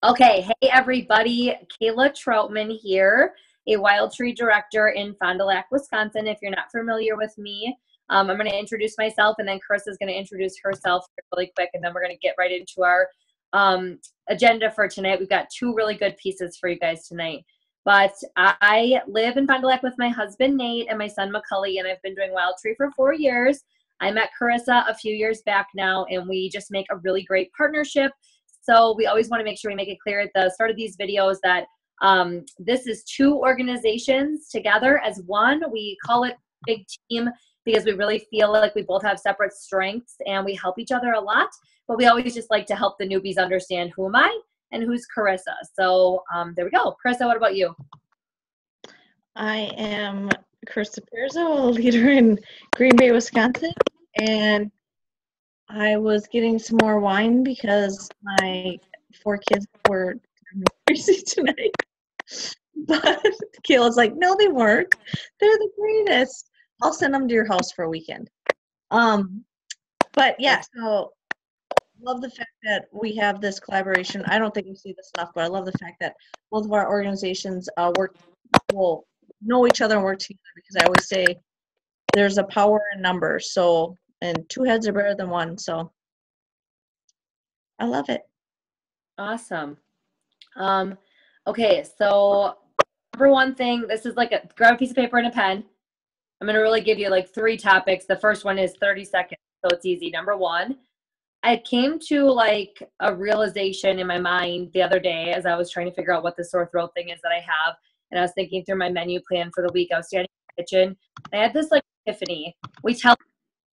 Okay, hey everybody, Kayla Troutman here, a Wild Tree Director in Fond du Lac, Wisconsin. If you're not familiar with me, I'm going to introduce myself, and then Chris is going to introduce herself really quick, and then we're going to get right into our agenda for tonight. We've got two really good pieces for you guys tonight. But I live in Fond du Lac with my husband, Nate, and my son, Macaulay, and I've been doing Wild Tree for 4 years. I met Carissa a few years back now, and we just make a really great partnership. So we always want to make sure we make it clear at the start of these videos that this is two organizations together as one. We call it Big Team because we really feel like we both have separate strengths and we help each other a lot. But we always just like to help the newbies understand who am I and who's Carissa. So there we go. Carissa, what about you? I am Carissa Perzo, a leader in Green Bay, Wisconsin, and I was getting some more wine because my 4 kids were crazy tonight. But Kayla's like, no, they weren't. They're the greatest. I'll send them to your house for a weekend. But yeah, so love the fact that we have this collaboration. I don't think we see this enough, but I love the fact that both of our organizations will know each other and work together, because I always say there's a power in numbers. So, and 2 heads are better than 1. So I love it. Awesome. Okay, so number one thing, this is like grab a piece of paper and a pen. I'm going to really give you like 3 topics. The first one is 30 seconds, so it's easy. Number 1, I came to like a realization in my mind the other day as I was trying to figure out what the sore throat thing is that I have. And I was thinking through my menu plan for the week. I was standing in the kitchen. I had this like epiphany. We tell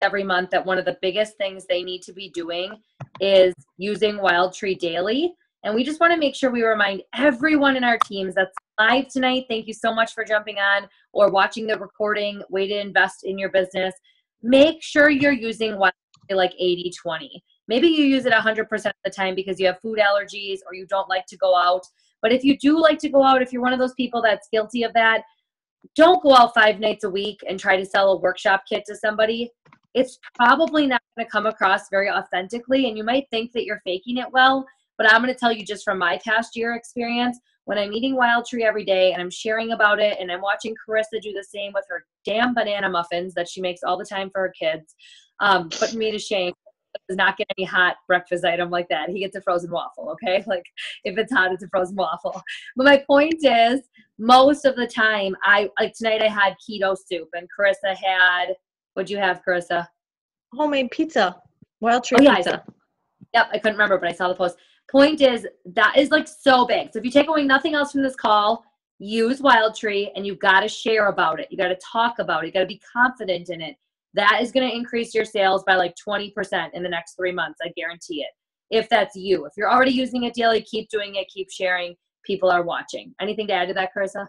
every month that one of the biggest things they need to be doing is using Wild Tree daily. And we just want to make sure we remind everyone in our teams that's live tonight. Thank you so much for jumping on or watching the recording. Way to invest in your business. Make sure you're using Wild Tree like 80-20. Maybe you use it 100% of the time because you have food allergies or you don't like to go out. But if you do like to go out, if you're one of those people that's guilty of that, don't go out 5 nights a week and try to sell a workshop kit to somebody. It's probably not going to come across very authentically, and you might think that you're faking it well, but I'm going to tell you just from my past year experience, when I'm eating Wild Tree every day and I'm sharing about it and I'm watching Carissa do the same with her damn banana muffins that she makes all the time for her kids, putting me to shame. Does not get any hot breakfast item like that. He gets a frozen waffle, okay? Like if it's hot, it's a frozen waffle. But my point is, most of the time, like tonight I had keto soup and Carissa had, what'd you have, Carissa? Homemade pizza. Wild Tree pizza. Yep, I couldn't remember, but I saw the post. Point is, that is like so big. So if you take away nothing else from this call, use Wild Tree, and you got to share about it. You got to talk about it. You got to be confident in it. That is going to increase your sales by like 20% in the next 3 months. I guarantee it. If that's you. If you're already using it daily, keep doing it. Keep sharing. People are watching. Anything to add to that, Carissa?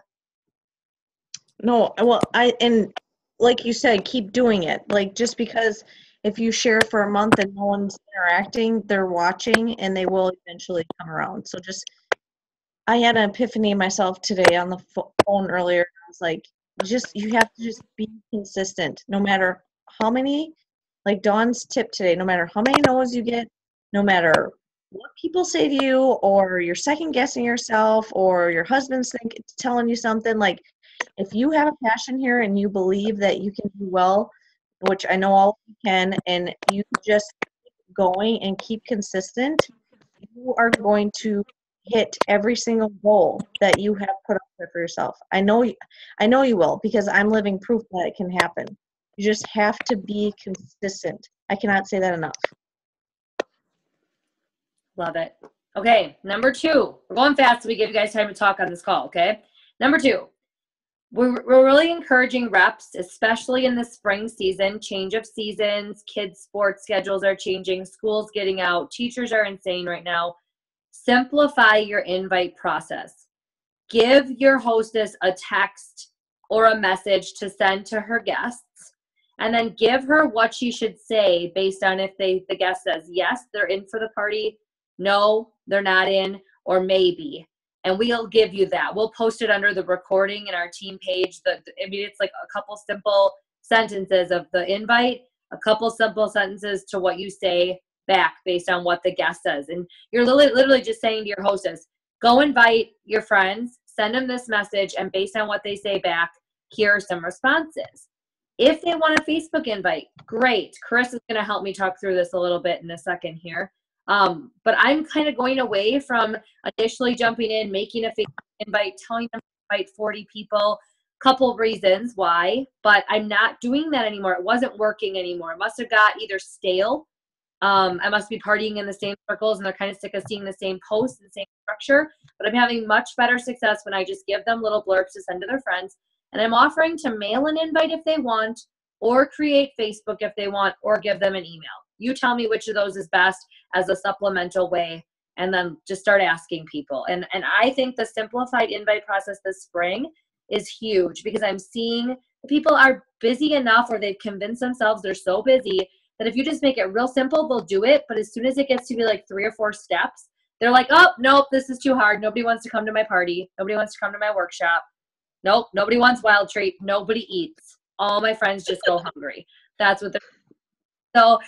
No, well, and like you said, keep doing it. Like, just because if you share for a month and no one's interacting, they're watching and they will eventually come around. So I had an epiphany myself today on the phone earlier. I was like, you have to just be consistent, no matter how many, like Dawn's tip today, no matter how many no's you get, no matter what people say to you, or you're second guessing yourself, or your husband's telling you something. Like, if you have a passion here and you believe that you can do well, which I know all of you can, and you just keep going and keep consistent, you are going to hit every single goal that you have put up there for yourself. I know you will, because I'm living proof that it can happen. You just have to be consistent. I cannot say that enough. Love it. Okay, number 2. We're going fast so we give you guys time to talk on this call, okay? Number 2, we're really encouraging reps, especially in the spring season, change of seasons, kids' sports schedules are changing, school's getting out, teachers are insane right now. Simplify your invite process. Give your hostess a text or a message to send to her guests, and then give her what she should say based on if the guest says, yes, they're in for the party, no, they're not in, or maybe. And we'll give you that. We'll post it under the recording in our team page. It's like a couple simple sentences of the invite, a couple simple sentences to what you say back based on what the guest says. And you're literally just saying to your hostess, go invite your friends, send them this message, and based on what they say back, here are some responses. If they want a Facebook invite, great. Chris is going to help me talk through this a little bit in a second here. But I'm kind of going away from initially jumping in, making a Facebook invite, telling them to invite 40 people. Couple of reasons why, but I'm not doing that anymore. It wasn't working anymore. It must have got either stale. I must be partying in the same circles and they're kind of sick of seeing the same posts and the same structure, but I'm having much better success when I just give them little blurbs to send to their friends. And I'm offering to mail an invite if they want, or create Facebook if they want, or give them an email. You tell me which of those is best as a supplemental way, and then just start asking people. And I think the simplified invite process this spring is huge because I'm seeing people are busy enough, or they've convinced themselves they're so busy that if you just make it real simple, they'll do it. But as soon as it gets to be like 3 or 4 steps, they're like, oh, nope, this is too hard. Nobody wants to come to my party. Nobody wants to come to my workshop. Nope, nobody wants Wild Treat. Nobody eats. All my friends just go hungry. That's what they're. So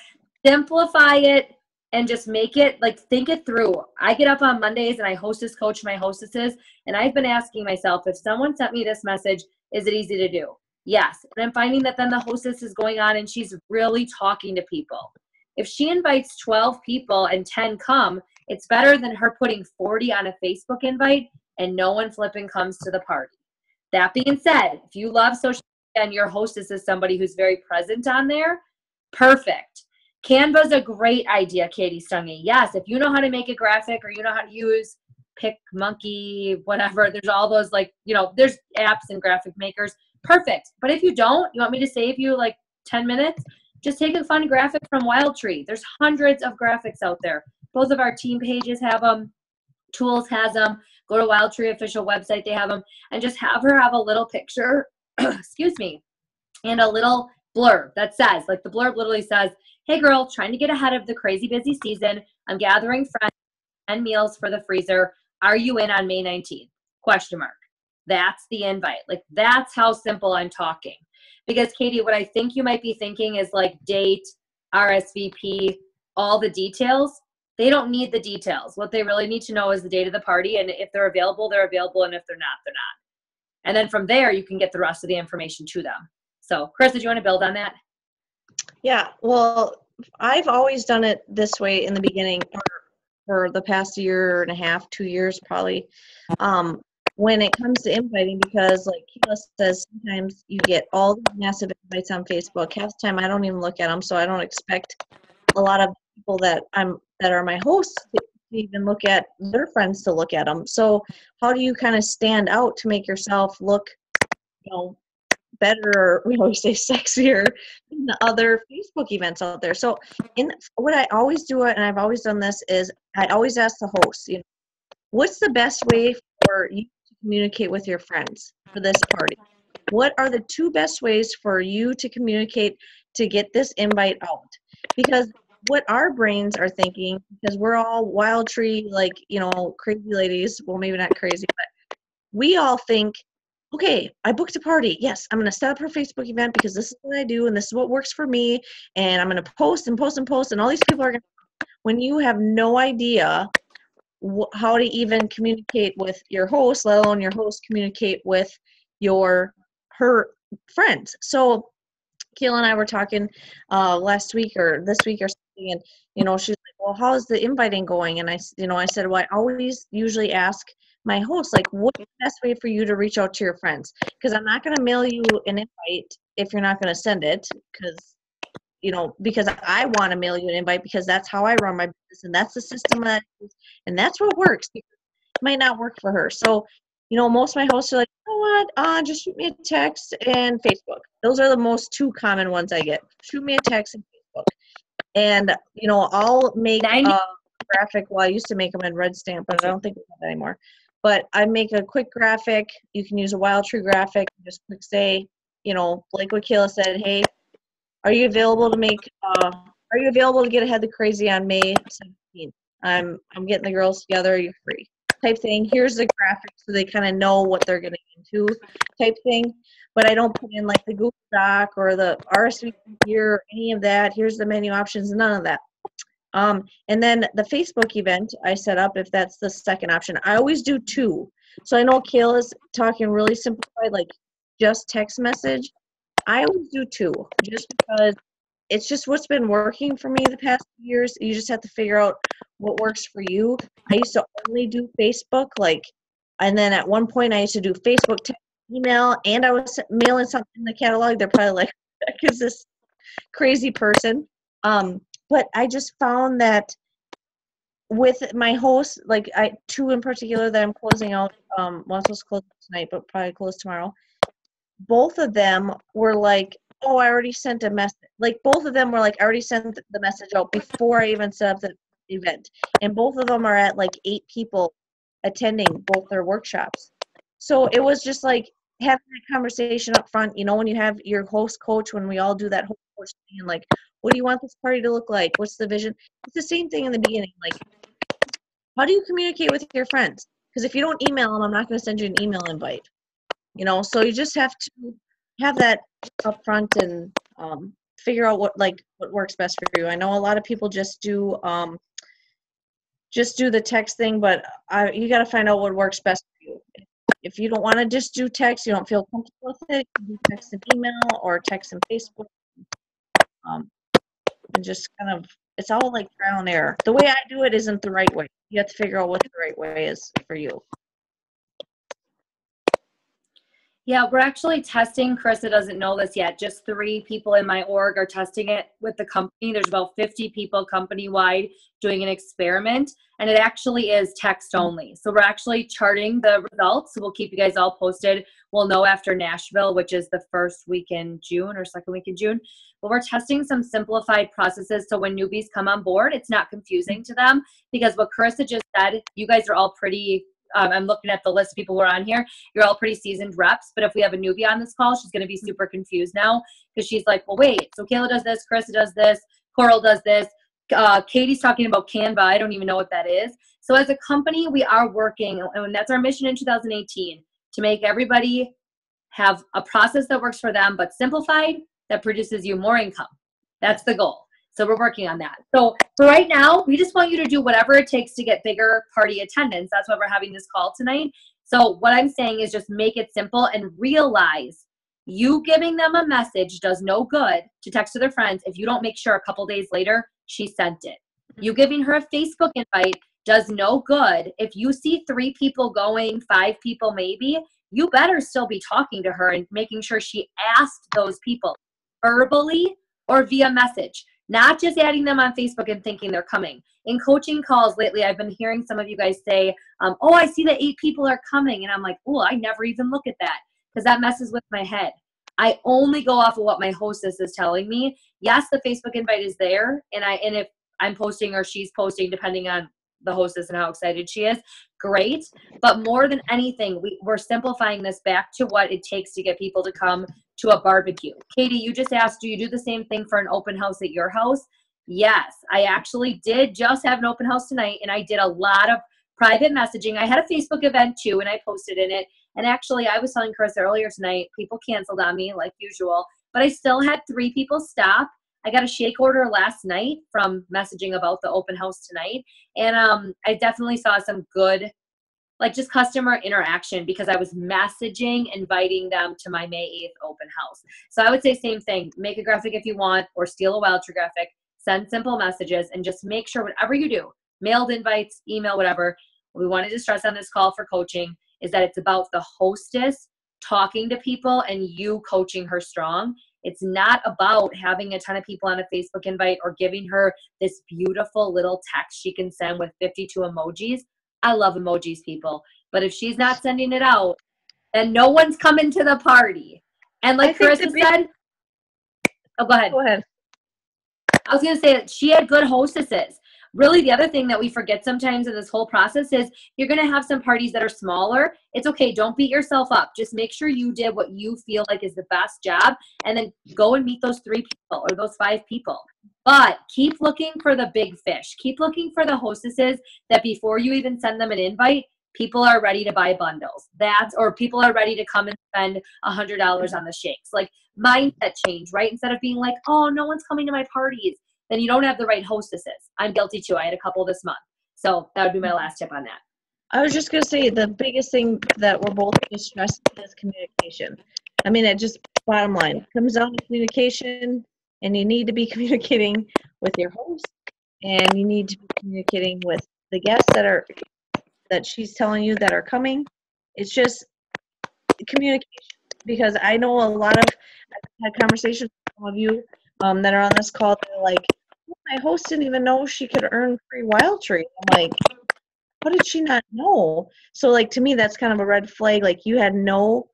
simplify it and just make it, like, think it through. I get up on Mondays and I hostess coach my hostesses, and I've been asking myself, if someone sent me this message, is it easy to do? Yes. And I'm finding that then the hostess is going on and she's really talking to people. If she invites 12 people and 10 come, it's better than her putting 40 on a Facebook invite and no one flipping comes to the party. That being said, if you love social media and your hostess is somebody who's very present on there, perfect. Canva's a great idea, Katie Stungy. Yes, if you know how to make a graphic or you know how to use PicMonkey, whatever, there's all those, like, there's apps and graphic makers. Perfect. But if you don't, you want me to save you like 10 minutes? Just take a fun graphic from Wild Tree. There's hundreds of graphics out there. Both of our team pages have them. Tools has them. Go to Wild Tree official website. They have them. And just have her have a little picture, excuse me, and a little blurb that says, like, the blurb literally says, hey girl, trying to get ahead of the crazy busy season. I'm gathering friends and meals for the freezer. Are you in on May 19th? Question mark. That's the invite. Like, that's how simple I'm talking. Because Katie, what I think you might be thinking is like date, RSVP, all the details. They don't need the details. What they really need to know is the date of the party. And if they're available, they're available. And if they're not, they're not. And then from there, you can get the rest of the information to them. So Chris, did you want to build on that? Yeah, well, I've always done it this way in the beginning for the past year and a half, 2 years probably, when it comes to inviting, because like Keila says, sometimes you get all these massive invites on Facebook. Half the time I don't even look at them, so I don't expect a lot of people that are my hosts to even look at their friends to look at them. So how do you kind of stand out to make yourself look, better, we always say sexier than the other Facebook events out there? So what I always do, and I've always done this, is I always ask the host, what's the best way for you to communicate with your friends for this party? What are the 2 best ways for you to communicate to get this invite out? Because what our brains are thinking, because we're all Wild Tree, like, crazy ladies, well, maybe not crazy, but we all think, okay, I booked a party. Yes, I'm going to set up her Facebook event because this is what I do and this is what works for me. And I'm going to post and post and post. And all these people are going to, when you have no idea how to even communicate with your host, let alone your host communicate with her friends. So Keila and I were talking last week or this week or something, and she's like, well, how's the inviting going? And I said, well, I always usually ask my host, like, what's the best way for you to reach out to your friends? Because I'm not going to mail you an invite if you're not going to send it, because I want to mail you an invite because that's how I run my business and that's the system that I use and that's what works. It might not work for her. So, most of my hosts are like, you know what, just shoot me a text and Facebook. Those are the most 2 common ones I get. Shoot me a text and Facebook. And, I'll make a graphic. Well, I used to make them in Red Stamp, but I don't think we have that anymore. But I make a quick graphic. You can use a Wild Tree graphic. Just quick say, like what Keila said, hey, are you available to get ahead of the crazy on May 17th? I'm getting the girls together. Are you free? Type thing. Here's the graphic so they kind of know what they're getting into type thing. But I don't put in like the Google Doc or the RSVP here or any of that. Here's the menu options. None of that. And then the Facebook event I set up, if that's the second option, I always do 2. So I know Kayla's talking really simplified, like just text message. I always do 2, just because it's just what's been working for me the past few years. You just have to figure out what works for you. I used to only do Facebook, and then at one point I used to do Facebook, text, email, and I was mailing something in the catalog. They're probably like, "Heck is this crazy person?" But I just found that with my hosts, like 2 in particular that I'm closing out, one was closed tonight, but probably closed tomorrow. Both of them were like, oh, I already sent a message. Like, both of them were like, I already sent the message out before I even set up the event. And both of them are at like 8 people attending both their workshops. So it was just like having that conversation up front, when you have your host coach, when we all do that host coach thing, and like, what do you want this party to look like? What's the vision? It's the same thing in the beginning. Like, how do you communicate with your friends? Because if you don't email them, I'm not going to send you an email invite. So you just have to have that up front and figure out what works best for you. I know a lot of people just do the text thing, but you got to find out what works best for you. If you don't want to just do text, you don't feel comfortable with it, you do text and email or text and Facebook, and just kind of, it's all like trial and error. The way I do it isn't the right way. You have to figure out what the right way is for you. Yeah, we're actually testing. Carissa doesn't know this yet. Just 3 people in my org are testing it with the company. There's about 50 people company-wide doing an experiment, and it actually is text only. So we're actually charting the results. So we'll keep you guys all posted. We'll know after Nashville, which is the first week in June or second week in June. But we're testing some simplified processes so when newbies come on board, it's not confusing to them, because what Carissa just said, you guys are all pretty I'm looking at the list of people who are on here. You're all pretty seasoned reps, but if we have a newbie on this call, she's going to be super confused now, because she's like, well, wait, so Kayla does this, Carissa does this, Coral does this, Katie's talking about Canva. I don't even know what that is. So as a company, we are working, and that's our mission in 2018, to make everybody have a process that works for them, but simplified, that produces you more income. That's the goal. So we're working on that. So for right now, we just want you to do whatever it takes to get bigger party attendance. That's why we're having this call tonight. So what I'm saying is just make it simple and realize you giving them a message does no good to text to their friends if you don't make sure a couple days later she sent it. You giving her a Facebook invite does no good if you see 3 people going, 5 people maybe. You better still be talking to her and making sure she asked those people verbally or via message. Not just adding them on Facebook and thinking they're coming. In coaching calls lately, I've been hearing some of you guys say, oh, I see that 8 people are coming. And I'm like, oh, I never even look at that, because that messes with my head. I only go off of what my hostess is telling me. Yes, the Facebook invite is there. And if I'm posting or she's posting, depending on the hostess and how excited she is, great. But more than anything, we're simplifying this back to what it takes to get people to come to a barbecue. Katie, you just asked, do you do the same thing for an open house at your house? Yes, I actually did just have an open house tonight, and I did a lot of private messaging. I had a Facebook event too, and I posted in it. And actually, I was telling Chris earlier tonight, people canceled on me like usual, but I still had 3 people stop. I got a shake order last night from messaging about the open house tonight. And I definitely saw some good, just customer interaction, because I was messaging, inviting them to my May 8th open house. So I would say same thing. Make a graphic if you want, or steal a Wildtree graphic. Send simple messages, and just make sure whatever you do, mailed invites, email, whatever, what we wanted to stress on this call for coaching is that it's about the hostess talking to people and you coaching her strong. It's not about having a ton of people on a Facebook invite or giving her this beautiful little text she can send with 52 emojis. I love emojis, people. But if she's not sending it out, then no one's coming to the party. And like Carissa said, oh, go ahead. Go ahead. I was going to say that she had good hostesses. Really, the other thing that we forget sometimes in this whole process is you're going to have some parties that are smaller. It's okay. Don't beat yourself up. Just make sure you did what you feel like is the best job, and then go and meet those 3 people or those 5 people. But keep looking for the big fish. Keep looking for the hostesses that before you even send them an invite, people are ready to buy bundles. Or people are ready to come and spend $100 on the shakes. Like mindset change, right? Instead of being like, oh, no one's coming to my parties. then you don't have the right hostesses. I'm guilty too. I had a couple this month. So that would be my last tip on that. I was just going to say the biggest thing that we're both just stressing is communication. I mean, it just bottom line it comes down to communication, and you need to be communicating with your host, and you need to be communicating with the guests that she's telling you that are coming. It's just communication, because I know I've had conversations with some of you that are on this call that are like, "Oh, my host didn't even know she could earn free Wild Tree." I'm like, how did she not know? So like, to me, that's kind of a red flag. Like, you had no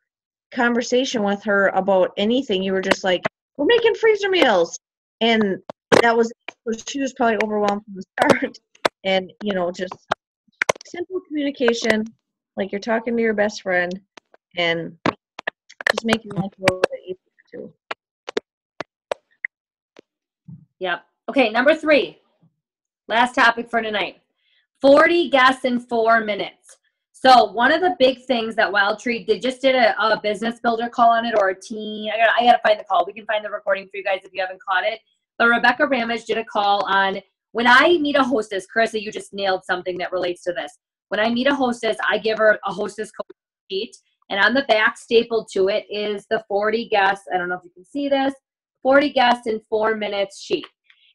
conversation with her about anything. You were just like, we're making freezer meals. And that was, she was probably overwhelmed from the start. And, just simple communication, like you're talking to your best friend, and just making life a little bit easier too. Yep. Okay, number 3. Last topic for tonight. 40 guests in 4 minutes. So one of the big things that Wild Tree just did a business builder call on it, or a team. I gotta find the call. We can find the recording for you guys if you haven't caught it. But Rebecca Ramage did a call on, when I meet a hostess, Carissa, you just nailed something that relates to this. When I meet a hostess, I give her a hostess code sheet, and on the back stapled to it is the 40 guests. I don't know if you can see this. 40 guests in 4 minutes sheet.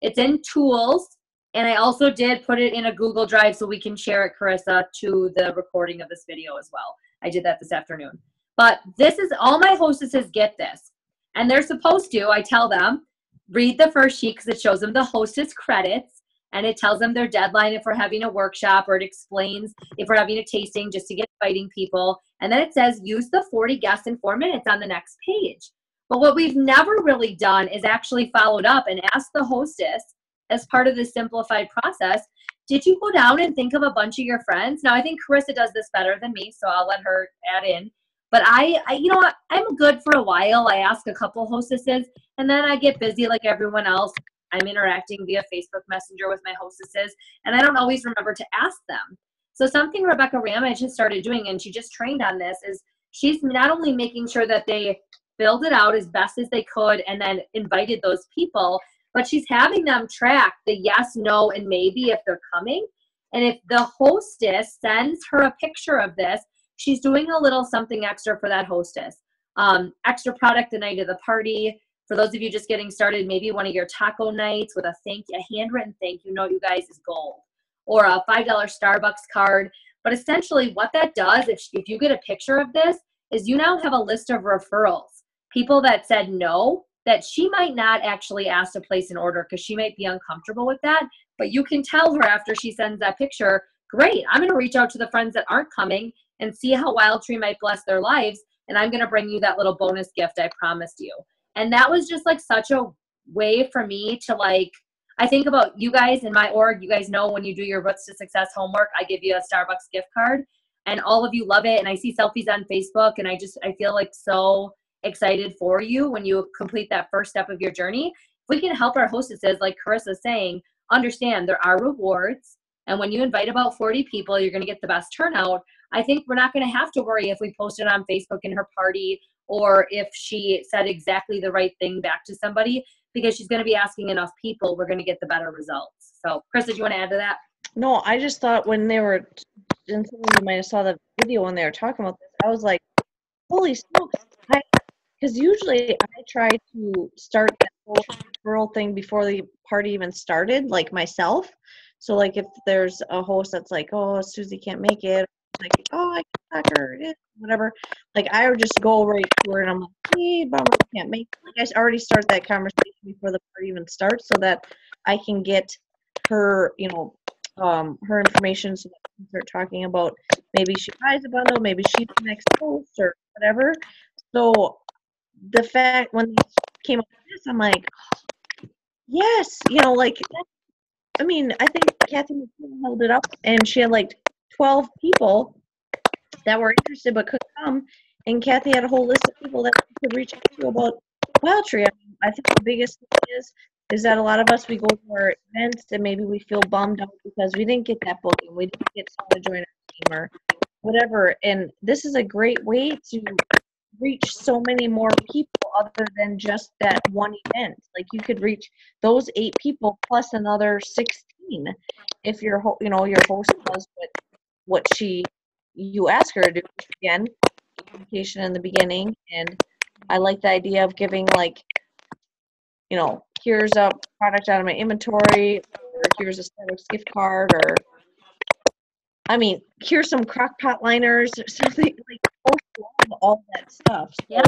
It's in Tools. And I also did put it in a Google Drive so we can share it, Carissa, to the recording of this video as well. I did that this afternoon. But this is, all my hostesses get this. And they're supposed to, I tell them, read the first sheet because it shows them the hostess credits. And it tells them their deadline if we're having a workshop, or it explains if we're having a tasting just to get inviting people. And then it says, use the 40 guests in 4 minutes on the next page. But what we've never really done is actually followed up and asked the hostess, as part of this simplified process, did you go down and think of a bunch of your friends? Now, I think Carissa does this better than me, so I'll let her add in. But I you know what, I'm good for a while. I ask a couple hostesses, and then I get busy like everyone else. I'm interacting via Facebook Messenger with my hostesses, and I don't always remember to ask them. So something Rebecca Ramage has started doing, and she just trained on this, is she's not only making sure that they filled it out as best as they could and then invited those people, but she's having them track the yes, no, and maybe if they're coming. And if the hostess sends her a picture of this, she's doing a little something extra for that hostess. Extra product the night of the party. For those of you just getting started, maybe one of your taco nights with a handwritten thank you note, you guys, is gold. Or a $5 Starbucks card. But essentially what that does, if you get a picture of this, is you now have a list of referrals. People that said no, that she might not actually ask to place an order because she might be uncomfortable with that. But you can tell her after she sends that picture, great, I'm going to reach out to the friends that aren't coming and see how Wild Tree might bless their lives. And I'm going to bring you that little bonus gift I promised you. And that was just like such a way for me to like, I think about you guys in my org. You guys know when you do your Roots to Success homework, I give you a Starbucks gift card, and all of you love it. And I see selfies on Facebook, and I feel like so excited for you when you complete that first step of your journey. If we can help our hostesses, like Carissa's saying, understand there are rewards, and when you invite about 40 people, you're going to get the best turnout. I think we're not going to have to worry if we post it on Facebook in her party, or if she said exactly the right thing back to somebody, because she's going to be asking enough people, we're going to get the better results. So Carissa, do you want to add to that? No, I just thought when they were, and some of you might have saw the video when they were talking about this, I was like, holy smokes. Because usually I try to start that whole referral thing before the party even started, like myself. So like if there's a host that's like, oh, Susie can't make it, like, oh, I can talk her, whatever. Like I would just go right to her and I'm like, hey, bummer, I can't make it. Like I already start that conversation before the party even starts so that I can get her, her information so that we can start talking about maybe she buys a bundle, maybe she's the next host or whatever. So the fact when they came up with this, I'm like, yes, I think Kathy held it up and she had like 12 people that were interested but couldn't come, and Kathy had a whole list of people that she could reach out to about Wild Tree. I think the biggest thing is that a lot of us, we go to our events and maybe we feel bummed out because we didn't get that booking, we didn't get someone to join our team or whatever, and this is a great way to reach so many more people other than just that one event. Like you could reach those 8 people plus another 16 if your your host does what you ask her to do. Again, communication in the beginning, and I like the idea of giving like, here's a product out of my inventory, or here's a Starbucks gift card, or here's some crock pot liners or something, like all that stuff. So. Yeah.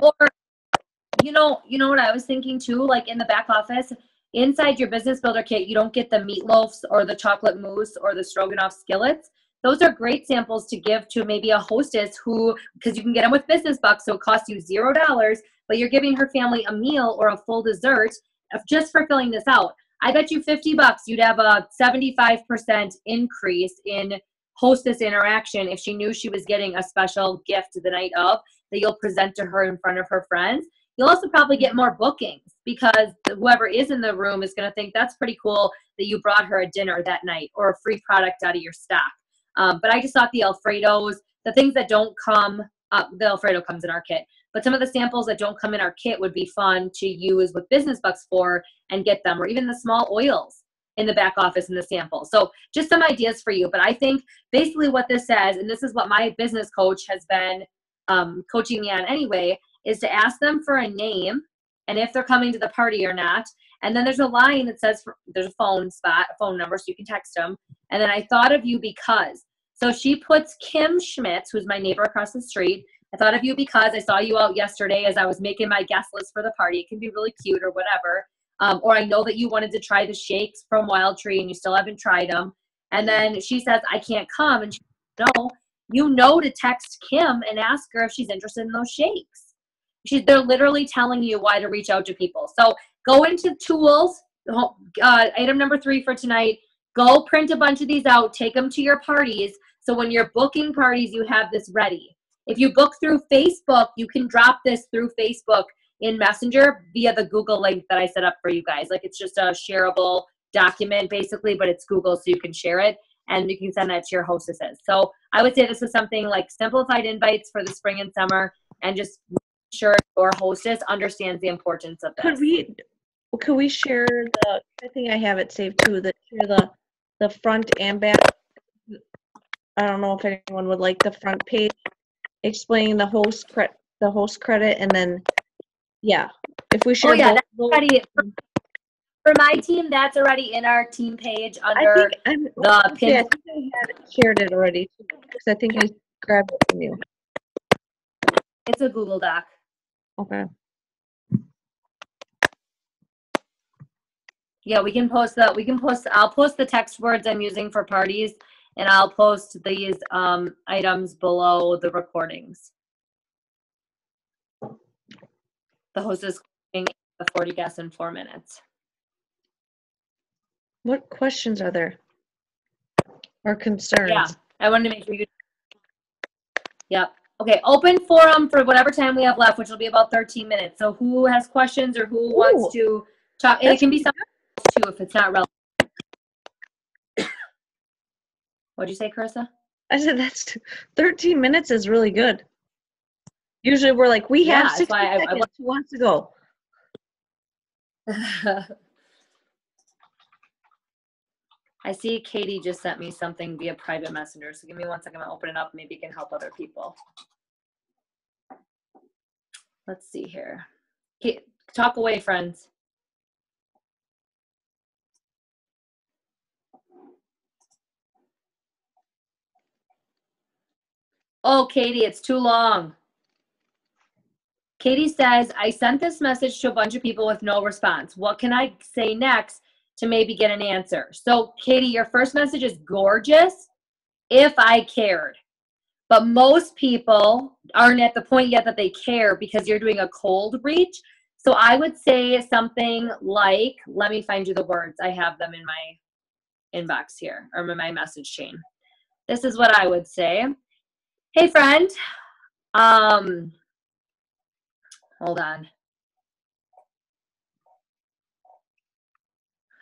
Or you know what I was thinking too, like in the back office, inside your business builder kit, you don't get the meatloafs or the chocolate mousse or the stroganoff skillets. Those are great samples to give to maybe a hostess because you can get them with Business Bucks, so it costs you $0, but you're giving her family a meal or a full dessert just for filling this out. I bet you $50 you'd have a 75% increase in hostess interaction if she knew she was getting a special gift the night of that you'll present to her in front of her friends. You'll also probably get more bookings because whoever is in the room is going to think that's pretty cool that you brought her a dinner that night or a free product out of your stock. But I just thought the Alfredos, the things that don't come up, the Alfredo comes in our kit, but some of the samples that don't come in our kit would be fun to use with Business Bucks for and get them, or even the small oils in the back office in the sample. So just some ideas for you. But I think basically what this says, and this is what my business coach has been coaching me on anyway, is to ask them for a name and if they're coming to the party or not. And then there's a line that says there's a phone number, so you can text them. And then I thought of you because. So she puts Kim Schmitz, who's my neighbor across the street. I thought of you because I saw you out yesterday as I was making my guest list for the party. It can be really cute or whatever. Or I know that you wanted to try the shakes from Wild Tree and you still haven't tried them. And then she says, I can't come. And she says, no, you know to text Kim and ask her if she's interested in those shakes. They're literally telling you why to reach out to people. So go into tools, item number 3 for tonight. Go print a bunch of these out, take them to your parties. So when you're booking parties, you have this ready. If you book through Facebook, you can drop this through Facebook in Messenger via the Google link that I set up for you guys. Like it's just a shareable document basically, but it's Google so you can share it and you can send that to your hostesses. So I would say this is something like simplified invites for the spring and summer and just make sure your hostess understands the importance of this. Could we share I think I have it saved too, share the front and back. I don't know if anyone would like the front page explaining the host credit, and then if we share that's already for my team. That's already in our team page under the pin. I think I had shared it already because I think I grabbed it from you. It's a Google Doc. Okay. Yeah, we can post that. I'll post the text words I'm using for parties, and I'll post these items below the recordings. The host is cooking the 40 guests in 4 minutes. What questions are there? Or concerns? Yeah, I wanted to make sure you. Yep. Okay, open forum for whatever time we have left, which will be about 13 minutes. So who has questions or who wants to talk? And it can be something too if it's not relevant. What'd you say, Carissa? I said that's 13 minutes is really good. Usually we're like, we have 60 seconds. Who wants to go? I see Katie just sent me something via private messenger. So give me 1 second. I'm going to open it up. Maybe it can help other people. Let's see here. Talk away, friends. Oh, Katie, it's too long. Katie says, I sent this message to a bunch of people with no response. What can I say next to maybe get an answer? So, Katie, your first message is gorgeous if I cared. But most people aren't at the point yet that they care because you're doing a cold reach. So I would say something like, let me find you the words. I have them in my inbox here, or in my message chain. This is what I would say. Hey, friend. Hold on.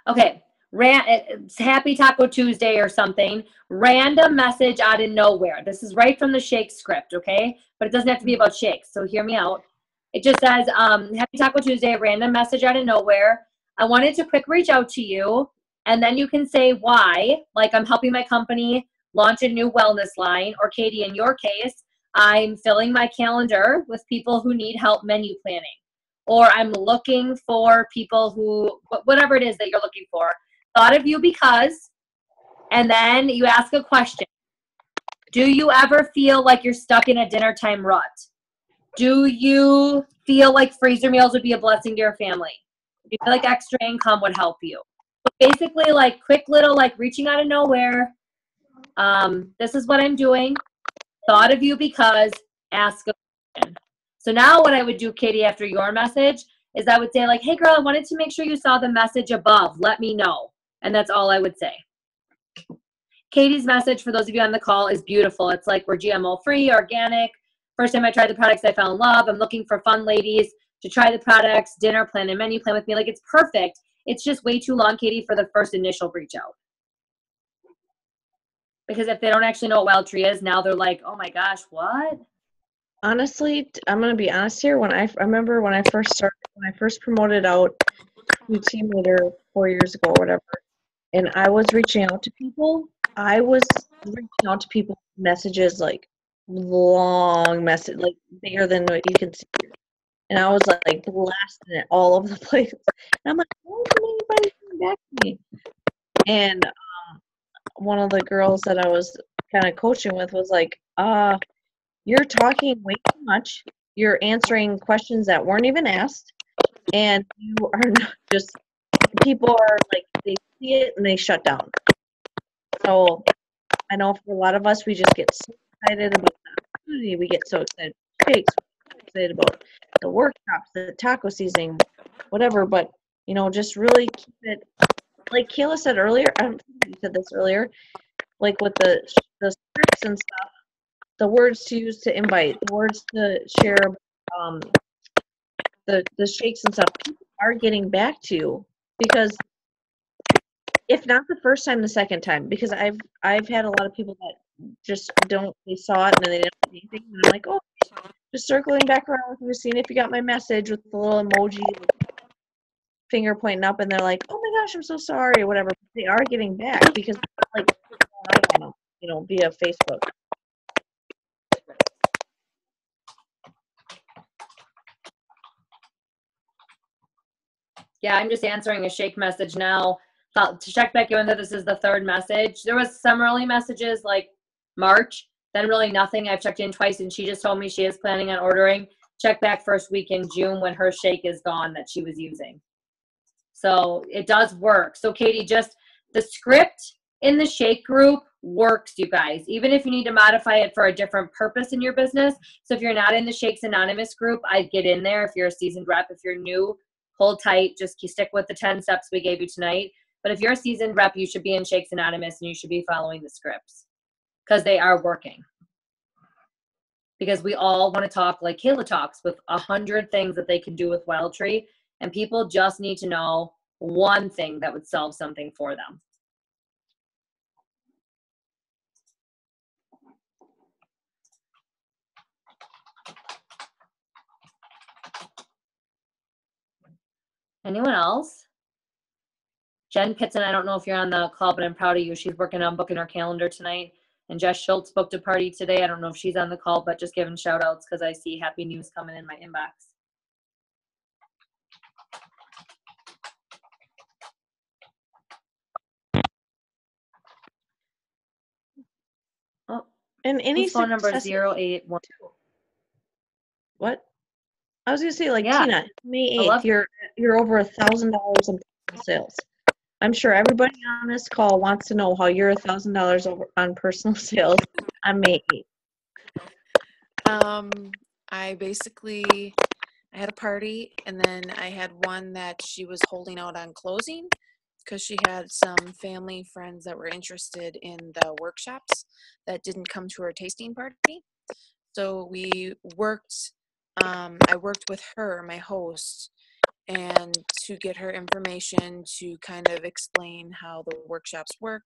Okay. It's Happy Taco Tuesday or something, random message out of nowhere. This is right from the shake script, okay? But it doesn't have to be about shakes, so hear me out. It just says, Happy Taco Tuesday, random message out of nowhere. I wanted to quick reach out to you, and then you can say why, like I'm helping my company launch a new wellness line, or Katie, in your case, I'm filling my calendar with people who need help menu planning, or I'm looking for people who, whatever it is that you're looking for. Thought of you because, and then you ask a question. Do you ever feel like you're stuck in a dinner time rut? Do you feel like freezer meals would be a blessing to your family? Do you feel like extra income would help you? So basically, like quick little, like reaching out of nowhere. This is what I'm doing. Thought of you because, ask a question. So now what I would do, Katie, after your message is I would say like, hey girl, I wanted to make sure you saw the message above. Let me know. And that's all I would say. Katie's message, for those of you on the call, is beautiful. It's like, we're GMO free, organic. First time I tried the products, I fell in love. I'm looking for fun ladies to try the products, dinner plan and menu plan with me. Like, it's perfect. It's just way too long, Katie, for the first initial reach out. Because if they don't actually know what Wild Tree is, now they're like, oh my gosh, what? Honestly, I'm going to be honest here. I remember when I first promoted out to team leader 4 years ago or whatever, and I was reaching out to people, messages like long message, like bigger than what you can see. And I was like blasting it all over the place. And I'm like, why isn't anybody coming back to me? And one of the girls that I was kind of coaching with was like, you're talking way too much. You're answering questions that weren't even asked. And you are not just, people are like, they see it and they shut down. So I know for a lot of us, we just get so excited about the opportunity. We get so excited about shakes, we get excited about the workshops, the taco seasoning, whatever. But, you know, just really keep it, like Kayla said earlier, I don't think you said this earlier, like with the scripts and stuff, the words to use to invite, the words to share, the shakes and stuff, people are getting back to you, because if not the first time, the second time, because I've had a lot of people that just they saw it and then they didn't say anything, and I'm like, oh, just circling back around with you, seeing if you got my message with the little emoji, finger pointing up, and they're like, oh my gosh, I'm so sorry, or whatever. They are getting back because like going on them, you know, via Facebook. Yeah, I'm just answering a shake message now. To check back in that this is the third message. There was some early messages like March, then really nothing. I've checked in twice and she just told me she is planning on ordering. Check back first week in June when her shake is gone that she was using. So it does work. So Katie, just the script in the shake group works, you guys, even if you need to modify it for a different purpose in your business. So if you're not in the Shakes Anonymous group, I'd get in there. If you're a seasoned rep, if you're new, hold tight, just stick with the 10 steps we gave you tonight. But if you're a seasoned rep, you should be in Shakes Anonymous and you should be following the scripts because they are working. Because we all want to talk like Kayla talks with 100 things that they can do with Wild Tree, and people just need to know one thing that would solve something for them. Anyone else? Jen Pitson, I don't know if you're on the call, but I'm proud of you. She's working on booking her calendar tonight. And Jess Schultz booked a party today. I don't know if she's on the call, but just giving shout outs because I see happy news coming in my inbox. Oh, and any phone number is 081. What? I was gonna say, like, Yeah. Tina, May 8th, you're over $1,000 in personal sales. I'm sure everybody on this call wants to know how you're $1,000 over on personal sales on May 8th. I had a party, and then I had one that she was holding out on closing because she had some family friends that were interested in the workshops that didn't come to her tasting party. So we worked, I worked with her, my host, and to get her information to kind of explain how the workshops work,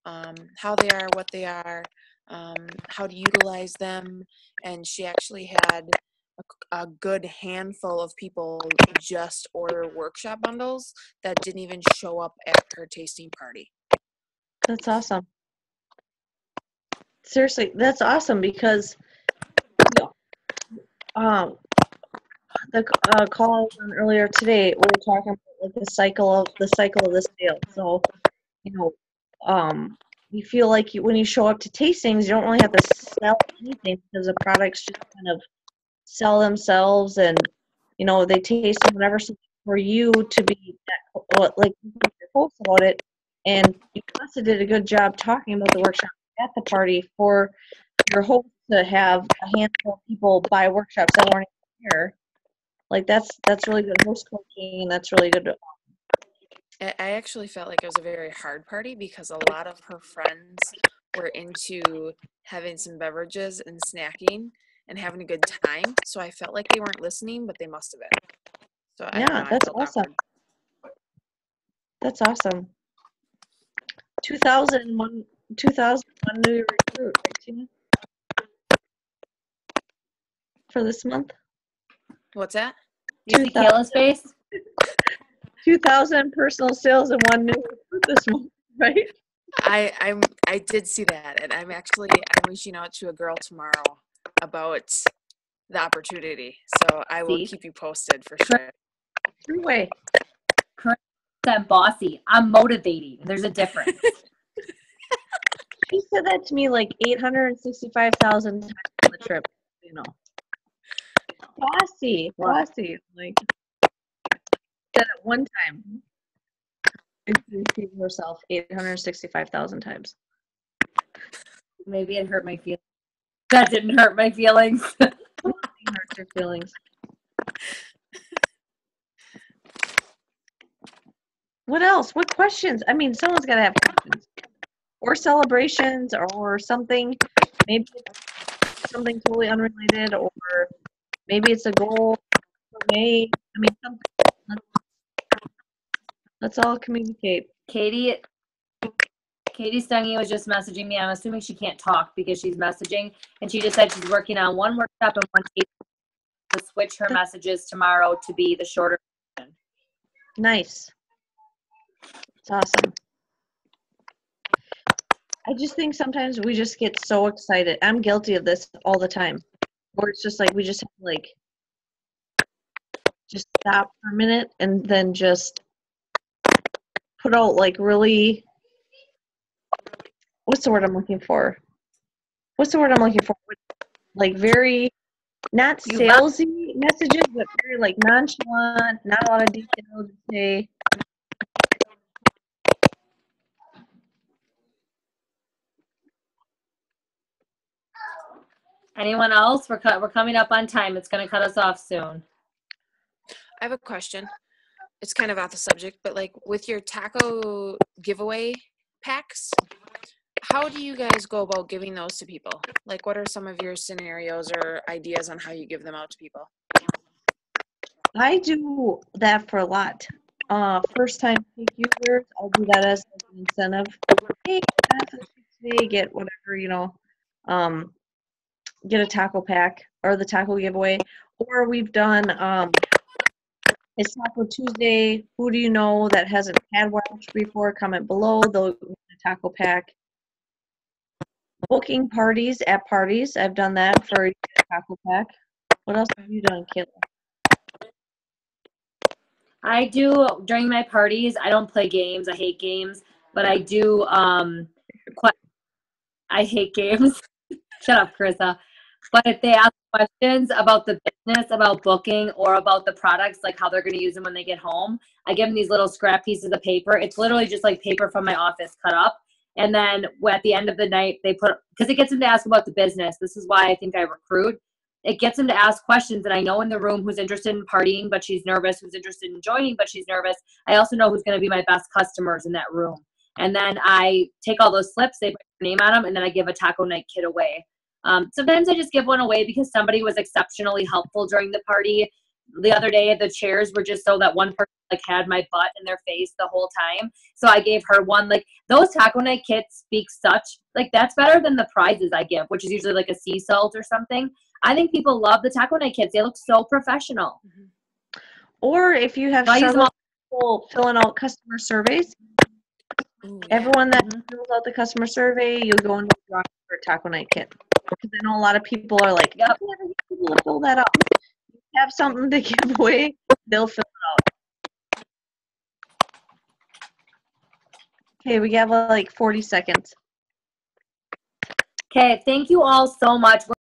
how they are, what they are, how to utilize them. And she actually had a good handful of people just order workshop bundles that didn't even show up at her tasting party. That's awesome. Seriously, that's awesome because the call I was on earlier today, we were talking about like the cycle of the sale. So, you feel like when you show up to tastings, you don't really have to sell anything because the products just kind of sell themselves, and they taste them whatever. So for you to be like your post about it, and you also did a good job talking about the workshop at the party for your hope to have a handful of people buy workshops that weren't even here. Like that's really good host coaching, and that's really good. I actually felt like it was a very hard party because a lot of her friends were into having some beverages and snacking and having a good time. So I felt like they weren't listening, but they must have been. So I don't know, That's I felt awesome. awkward. That's awesome. 2001 New Year recruit, right, Tina? For this month? What's that? You see Kayla's face? 2,000 personal sales and 1 new recruit this month, right? I did see that, and I'm reaching out to a girl tomorrow about the opportunity. So I will keep you posted for sure. Three-way. That bossy. I'm motivating. There's a difference. He said that to me like 865,000 times on the trip. Bossy. Like said it one time. Repeated herself 865,000 times. Maybe it hurt my feelings. That didn't hurt my feelings. Nothing hurts your feelings. What else? What questions? I mean, someone's got to have questions. Or celebrations or something. Maybe it's something totally unrelated, or maybe it's a goal for May. I mean, something. Let's all communicate. Katie Stungy was just messaging me. I'm assuming she can't talk because she's messaging, and she just said she's working on one workshop and one tasting to switch her messages tomorrow to be the shorter version. Nice. It's awesome. I just think sometimes we just get so excited. I'm guilty of this all the time. Where it's just like we just have to like just stop for a minute and then just put out like really, what's the word I'm looking for? Like very not salesy messages, but very like nonchalant, not a lot of details to say. Anyone else? We're coming up on time. It's going to cut us off soon. I have a question. It's kind of off the subject, but like with your taco giveaway packs, how do you guys go about giving those to people? Like, what are some of your scenarios or ideas on how you give them out to people? I do that for a lot. First time users, I'll do that as an incentive. Hey, today, get whatever, get a taco pack or the taco giveaway. Or we've done it's Taco Tuesday. Who do you know that hasn't had one before? Comment below. They'll get a taco pack. Booking parties at parties. I've done that for a taco pack. What else have you done, Kayla? I do during my parties. I don't play games. I hate games, but I do. I hate games. Shut up, Carissa. But if they ask questions about the business, about booking, or about the products, like how they're going to use them when they get home, I give them these little scrap pieces of paper. It's literally just like paper from my office cut up. And then at the end of the night, they put, because it gets them to ask about the business. This is why I think I recruit. It gets them to ask questions. And I know in the room who's interested in partying, but she's nervous, who's interested in joining, but she's nervous. I also know who's going to be my best customers in that room. And then I take all those slips, they put their name on them, and then I give a taco night kit away. Sometimes I just give one away because somebody was exceptionally helpful during the party. the other day the chairs were just so that one person like had my butt in their face the whole time. So I gave her one. Like those taco night kits speak such, like that's better than the prizes I give, which is usually like a sea salt or something. I think people love the taco night kits. They look so professional. Or if you have I use them struggled with people filling out customer surveys, Ooh, yeah. everyone that fills out the customer survey, you'll go into the drawing for a taco night kit. Because I know a lot of people are like, Yep. I never get people to fill that out. If you have something to give away, they'll fill it out. Okay, we have like 40 seconds. Okay, thank you all so much.